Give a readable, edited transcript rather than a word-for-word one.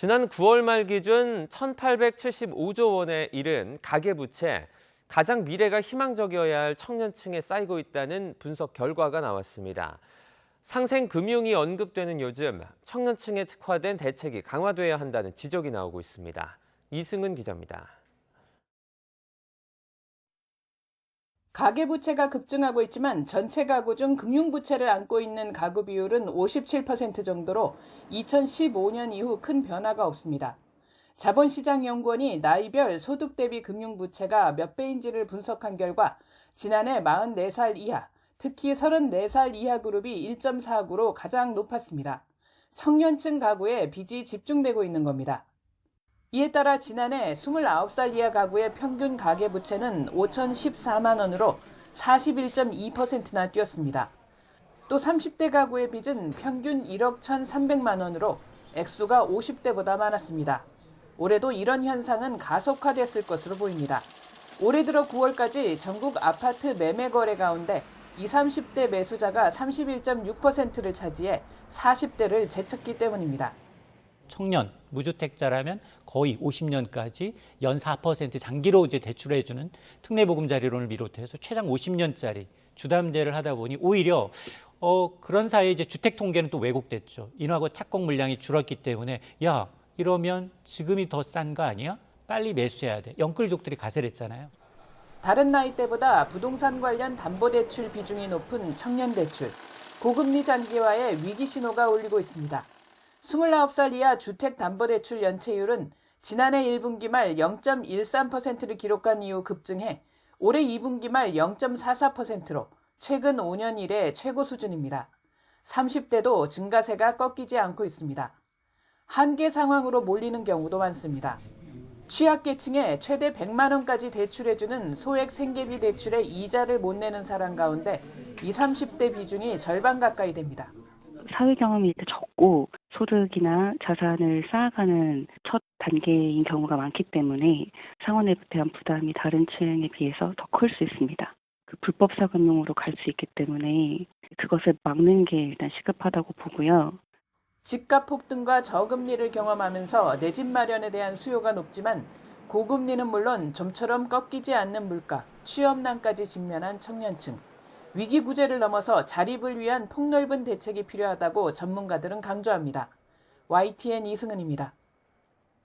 지난 9월 말 기준 1,875조 원에 이른 가계부채, 가장 미래가 희망적이어야 할 청년층에 쌓이고 있다는 분석 결과가 나왔습니다. 상생 금융이 언급되는 요즘 청년층에 특화된 대책이 강화돼야 한다는 지적이 나오고 있습니다. 이승은 기자입니다. 가계부채가 급증하고 있지만 전체 가구 중 금융부채를 안고 있는 가구 비율은 57% 정도로 2015년 이후 큰 변화가 없습니다. 자본시장연구원이 나이별 소득 대비 금융부채가 몇 배인지를 분석한 결과 지난해 44살 이하, 특히 34살 이하 그룹이 1.49로 가장 높았습니다. 청년층 가구에 빚이 집중되고 있는 겁니다. 이에 따라 지난해 29살 이하 가구의 평균 가계부채는 5,014만 원으로 41.2%나 뛰었습니다. 또 30대 가구의 빚은 평균 1억 1,300만 원으로 액수가 50대보다 많았습니다. 올해도 이런 현상은 가속화됐을 것으로 보입니다. 올해 들어 9월까지 전국 아파트 매매 거래 가운데 20, 30대 매수자가 31.6%를 차지해 40대를 제쳤기 때문입니다. 청년, 무주택자라면 거의 50년까지 연 4% 장기로 이제 대출해주는 특례보금자리론을 비롯해서 최장 50년짜리 주담대를 하다 보니 오히려 그런 사이에 이제 주택 통계는 또 왜곡됐죠. 인하고 착공 물량이 줄었기 때문에 야 이러면 지금이 더 싼 거 아니야? 빨리 매수해야 돼. 영끌족들이 가세했잖아요. 다른 나이대보다 부동산 관련 담보대출 비중이 높은 청년대출, 고금리 장기화에 위기 신호가 울리고 있습니다. 29살 이하 주택담보대출 연체율은 지난해 1분기 말 0.13%를 기록한 이후 급증해 올해 2분기 말 0.44%로 최근 5년 이래 최고 수준입니다. 30대도 증가세가 꺾이지 않고 있습니다. 한계 상황으로 몰리는 경우도 많습니다. 취약계층에 최대 100만 원까지 대출해주는 소액 생계비 대출에 이자를 못 내는 사람 가운데 20, 30대 비중이 절반 가까이 됩니다. 사회 경험이 적고 소득이나 자산을 쌓아가는 첫 단계인 경우가 많기 때문에 상환에 대한 부담이 다른 층에 비해서 더 클 수 있습니다. 불법 사금융으로 갈 수 있기 때문에 그것을 막는 게 일단 시급하다고 보고요. 집값 폭등과 저금리를 경험하면서 내 집 마련에 대한 수요가 높지만 고금리는 물론 좀처럼 꺾이지 않는 물가, 취업난까지 직면한 청년층. 위기 구제를 넘어서 자립을 위한 폭넓은 대책이 필요하다고 전문가들은 강조합니다. YTN 이승은입니다.